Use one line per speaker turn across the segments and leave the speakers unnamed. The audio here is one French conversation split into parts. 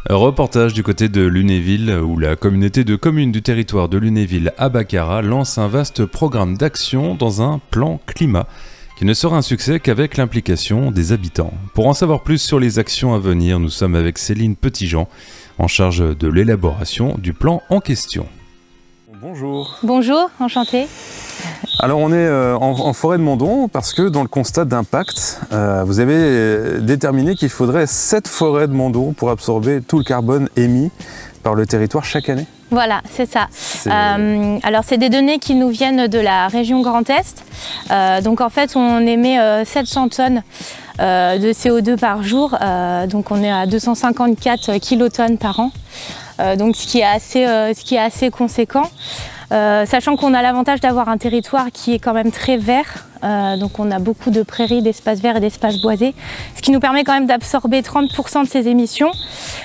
Reportage du côté de Lunéville, où la communauté de communes du territoire de Lunéville à Baccarat lance un vaste programme d'action dans un plan climat qui ne sera un succès qu'avec l'implication des habitants. Pour en savoir plus sur les actions à venir, nous sommes avec Céline Petitjean, en charge de l'élaboration du plan en question.
Bonjour.
Bonjour, enchantée.
Alors on est en forêt de Mondon parce que dans le constat d'impact, vous avez déterminé qu'il faudrait 7 forêts de Mondon pour absorber tout le carbone émis par le territoire chaque année.
Voilà, c'est ça. Alors c'est des données qui nous viennent de la région Grand Est. Donc en fait on émet 700 tonnes de CO2 par jour, donc on est à 254 kilotonnes par an. Donc ce qui est assez conséquent. Sachant qu'on a l'avantage d'avoir un territoire qui est quand même très vert, donc on a beaucoup de prairies, d'espaces verts et d'espaces boisés, ce qui nous permet quand même d'absorber 30% de ces émissions,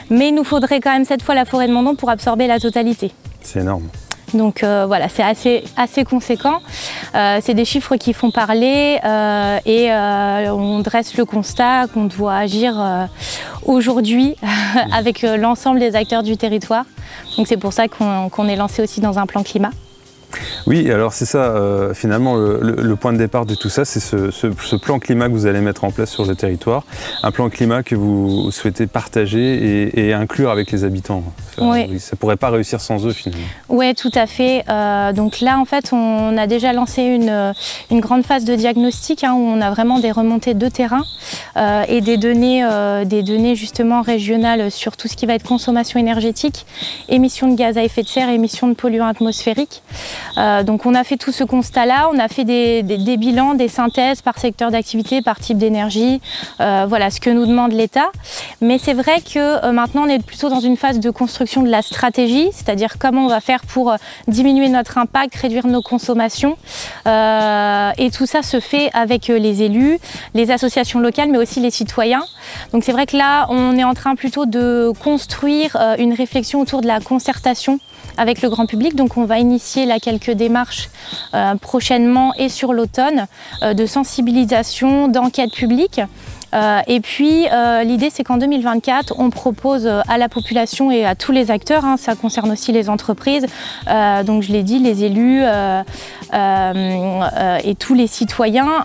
mais il nous faudrait quand même cette fois la forêt de Mondon pour absorber la totalité.
C'est énorme.
Donc voilà, c'est assez conséquent. C'est des chiffres qui font parler et on dresse le constat qu'on doit agir aujourd'hui avec l'ensemble des acteurs du territoire. Donc c'est pour ça qu'on est lancé aussi dans un plan climat.
Oui, alors c'est ça, finalement, le point de départ de tout ça, c'est ce plan climat que vous allez mettre en place sur le territoire. Un plan climat que vous souhaitez partager et inclure avec les habitants.
Oui.
Ça ne pourrait pas réussir sans eux, finalement.
Oui, tout à fait. Donc là, en fait, on a déjà lancé une grande phase de diagnostic où on a vraiment des remontées de terrain et des données justement régionales sur tout ce qui va être consommation énergétique, émissions de gaz à effet de serre, émissions de polluants atmosphériques. Donc on a fait tout ce constat-là, on a fait des bilans, des synthèses par secteur d'activité, par type d'énergie, voilà ce que nous demande l'État. Mais c'est vrai que maintenant on est plutôt dans une phase de construction de la stratégie, c'est-à-dire comment on va faire pour diminuer notre impact, réduire nos consommations. Et tout ça se fait avec les élus, les associations locales, mais aussi les citoyens. Donc c'est vrai que là on est en train plutôt de construire une réflexion autour de la concertation avec le grand public, donc on va initier là quelques démarches prochainement et sur l'automne de sensibilisation, d'enquête publique. Et puis l'idée c'est qu'en 2024 on propose à la population et à tous les acteurs, ça concerne aussi les entreprises, donc je l'ai dit, les élus et tous les citoyens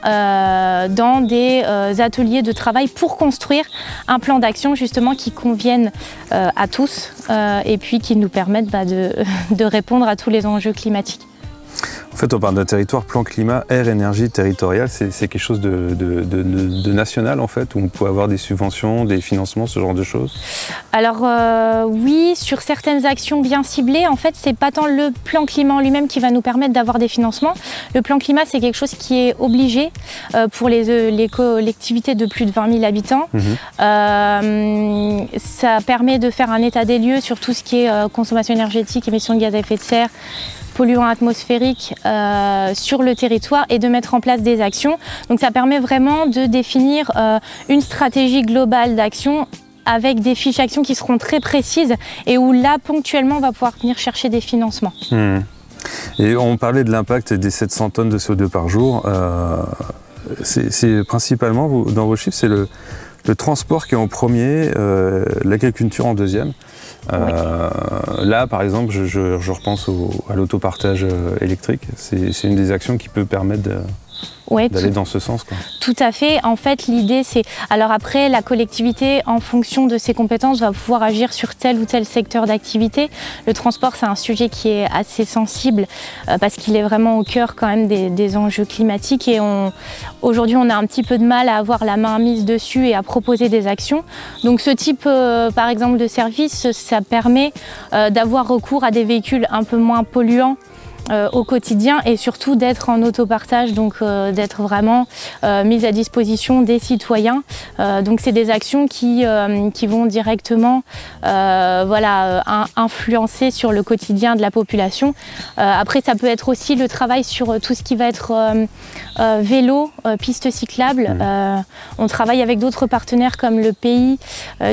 dans des ateliers de travail pour construire un plan d'action justement qui convienne à tous et puis qui nous permette de répondre à tous les enjeux climatiques.
En fait, on parle d'un territoire plan climat, air, énergie territorial. C'est quelque chose de national, en fait, où on peut avoir des subventions, des financements, ce genre de choses?
Alors oui, sur certaines actions bien ciblées, en fait, c'est pas tant le plan climat en lui-même qui va nous permettre d'avoir des financements. Le plan climat, c'est quelque chose qui est obligé pour les collectivités de plus de 20 000 habitants. Ça permet de faire un état des lieux sur tout ce qui est consommation énergétique, émissions de gaz à effet de serre, polluants atmosphériques sur le territoire et de mettre en place des actions. Donc ça permet vraiment de définir une stratégie globale d'action avec des fiches actions qui seront très précises et où là, ponctuellement, on va pouvoir venir chercher des financements.
Et on parlait de l'impact des 700 tonnes de CO2 par jour. C'est principalement, dans vos chiffres, c'est le transport qui est en premier, l'agriculture en deuxième.
Oui.
Là, par exemple, je repense à l'autopartage électrique. C'est une des actions qui peut permettre d'aller dans ce sens, quoi.
Tout à fait. En fait, l'idée, c'est... Alors après, la collectivité, en fonction de ses compétences, va pouvoir agir sur tel ou tel secteur d'activité. Le transport, c'est un sujet qui est assez sensible parce qu'il est vraiment au cœur quand même des enjeux climatiques. Et aujourd'hui, on a un petit peu de mal à avoir la main mise dessus et à proposer des actions. Donc ce type, par exemple, de service, ça permet d'avoir recours à des véhicules un peu moins polluants au quotidien et surtout d'être en autopartage, donc d'être vraiment mise à disposition des citoyens. Donc c'est des actions qui vont directement influencer sur le quotidien de la population. Après ça peut être aussi le travail sur tout ce qui va être vélo, pistes cyclables. On travaille avec d'autres partenaires comme le pays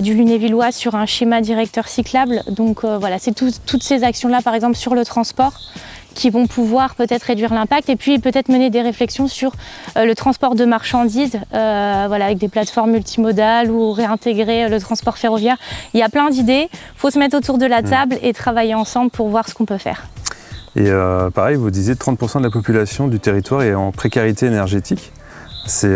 du Lunévillois sur un schéma directeur cyclable. Donc voilà, c'est toutes ces actions-là par exemple sur le transport qui vont pouvoir peut-être réduire l'impact et puis peut-être mener des réflexions sur le transport de marchandises, voilà, avec des plateformes multimodales ou réintégrer le transport ferroviaire. Il y a plein d'idées, il faut se mettre autour de la table et travailler ensemble pour voir ce qu'on peut faire.
Et pareil, vous disiez 30% de la population du territoire est en précarité énergétique. C'est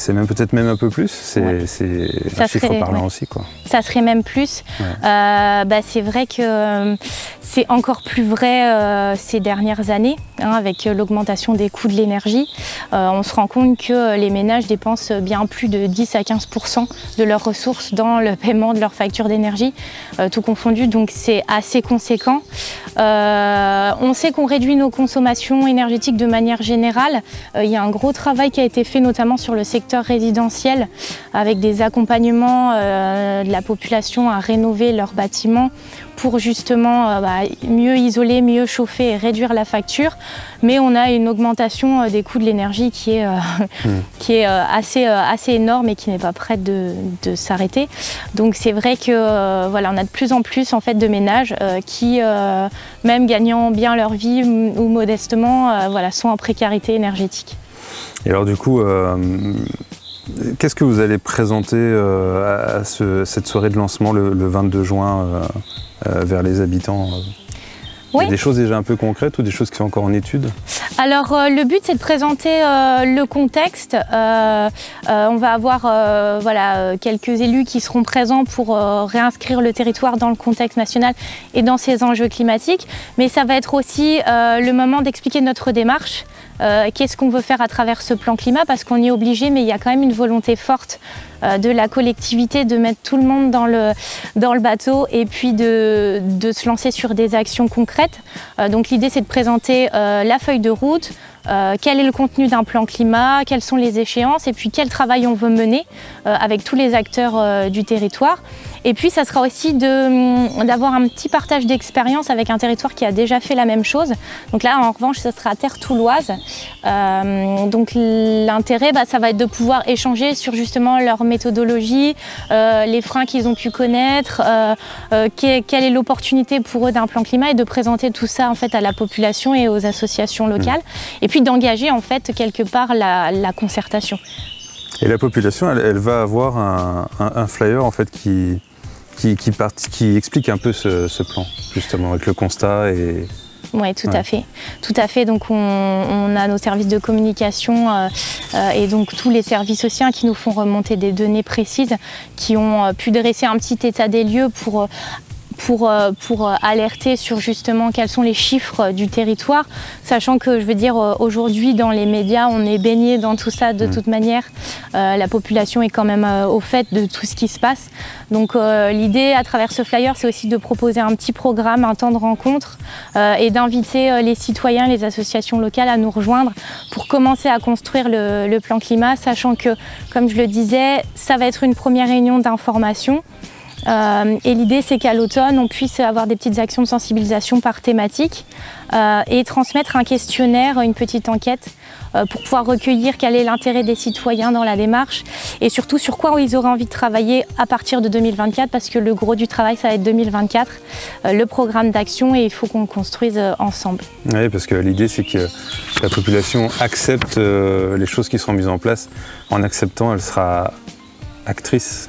même peut-être même un peu plus, c'est un chiffre parlant aussi, quoi.
Ça serait même plus. C'est vrai que c'est encore plus vrai ces dernières années, hein, avec l'augmentation des coûts de l'énergie. On se rend compte que les ménages dépensent bien plus de 10 à 15% de leurs ressources dans le paiement de leurs factures d'énergie, tout confondu, donc c'est assez conséquent. On sait qu'on réduit nos consommations énergétiques de manière générale. Il y a un gros travail qui a été fait notamment sur le secteur résidentiel avec des accompagnements de la population à rénover leurs bâtiments pour justement mieux isoler, mieux chauffer et réduire la facture. Mais on a une augmentation des coûts de l'énergie qui est assez énorme et qui n'est pas prête de s'arrêter. Donc c'est vrai que voilà, on a de plus en plus en fait, de ménages qui, même gagnant bien leur vie ou modestement, voilà, sont en précarité énergétique.
Et alors du coup, qu'est-ce que vous allez présenter à cette soirée de lancement le 22 juin vers les habitants? Il y a des choses déjà un peu concrètes ou des choses qui sont encore en étude?
Alors le but c'est de présenter le contexte. On va avoir voilà, quelques élus qui seront présents pour réinscrire le territoire dans le contexte national et dans ses enjeux climatiques. Mais ça va être aussi le moment d'expliquer notre démarche. Qu'est-ce qu'on veut faire à travers ce plan climat, parce qu'on y est obligé, mais il y a quand même une volonté forte de la collectivité de mettre tout le monde dans le bateau et puis de se lancer sur des actions concrètes. Donc l'idée c'est de présenter la feuille de route, quel est le contenu d'un plan climat, quelles sont les échéances et puis quel travail on veut mener avec tous les acteurs du territoire. Et puis ça sera aussi d'avoir un petit partage d'expérience avec un territoire qui a déjà fait la même chose. Donc là en revanche ça sera terre touloise. Donc l'intérêt ça va être de pouvoir échanger sur justement leur méthodologie, les freins qu'ils ont pu connaître, quelle est l'opportunité pour eux d'un plan climat et de présenter tout ça en fait à la population et aux associations locales. Et puis d'engager en fait quelque part la concertation.
Et la population, elle va avoir un flyer en fait qui explique un peu ce plan, justement, avec le constat et...
Oui, tout à fait. Tout à fait. Donc on a nos services de communication et donc tous les services aussi qui nous font remonter des données précises, qui ont pu dresser un petit état des lieux pour alerter sur justement quels sont les chiffres du territoire, sachant que je veux dire aujourd'hui dans les médias on est baigné dans tout ça de toute manière, la population est quand même au fait de tout ce qui se passe. Donc l'idée à travers ce flyer c'est aussi de proposer un petit programme, un temps de rencontre et d'inviter les citoyens, les associations locales à nous rejoindre pour commencer à construire le plan climat, sachant que comme je le disais ça va être une première réunion d'information. Et l'idée c'est qu'à l'automne on puisse avoir des petites actions de sensibilisation par thématique et transmettre un questionnaire, une petite enquête pour pouvoir recueillir quel est l'intérêt des citoyens dans la démarche et surtout sur quoi ils auraient envie de travailler à partir de 2024, parce que le gros du travail ça va être 2024, le programme d'action, et il faut qu'on le construise ensemble.
Oui, parce que l'idée c'est que la population accepte les choses qui seront mises en place. En acceptant, elle sera actrices,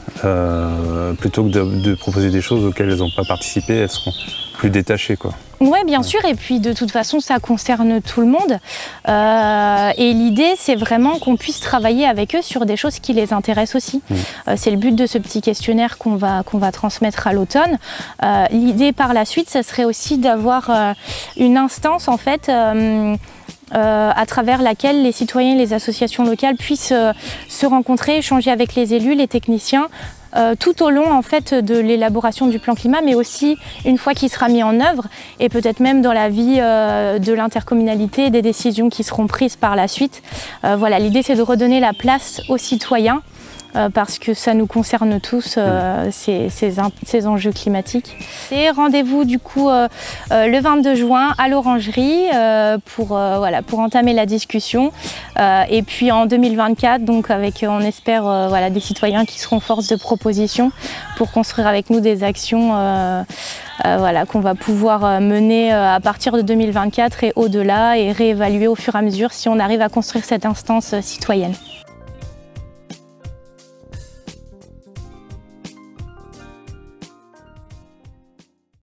plutôt que de proposer des choses auxquelles elles n'ont pas participé, elles seront plus détachées, quoi.
Oui, bien sûr, et puis de toute façon ça concerne tout le monde et l'idée c'est vraiment qu'on puisse travailler avec eux sur des choses qui les intéressent aussi. C'est le but de ce petit questionnaire qu'on va transmettre à l'automne. L'idée par la suite, ça serait aussi d'avoir une instance en fait à travers laquelle les citoyens et les associations locales puissent se rencontrer, échanger avec les élus, les techniciens, tout au long en fait de l'élaboration du plan climat, mais aussi une fois qu'il sera mis en œuvre et peut-être même dans la vie de l'intercommunalité, des décisions qui seront prises par la suite. Voilà, l'idée c'est de redonner la place aux citoyens parce que ça nous concerne tous, ces enjeux climatiques. Et rendez-vous du coup le 22 juin à l'Orangerie pour entamer la discussion. Et puis en 2024, donc avec, on espère, des citoyens qui seront force de proposition pour construire avec nous des actions voilà, qu'on va pouvoir mener à partir de 2024 et au-delà et réévaluer au fur et à mesure si on arrive à construire cette instance citoyenne.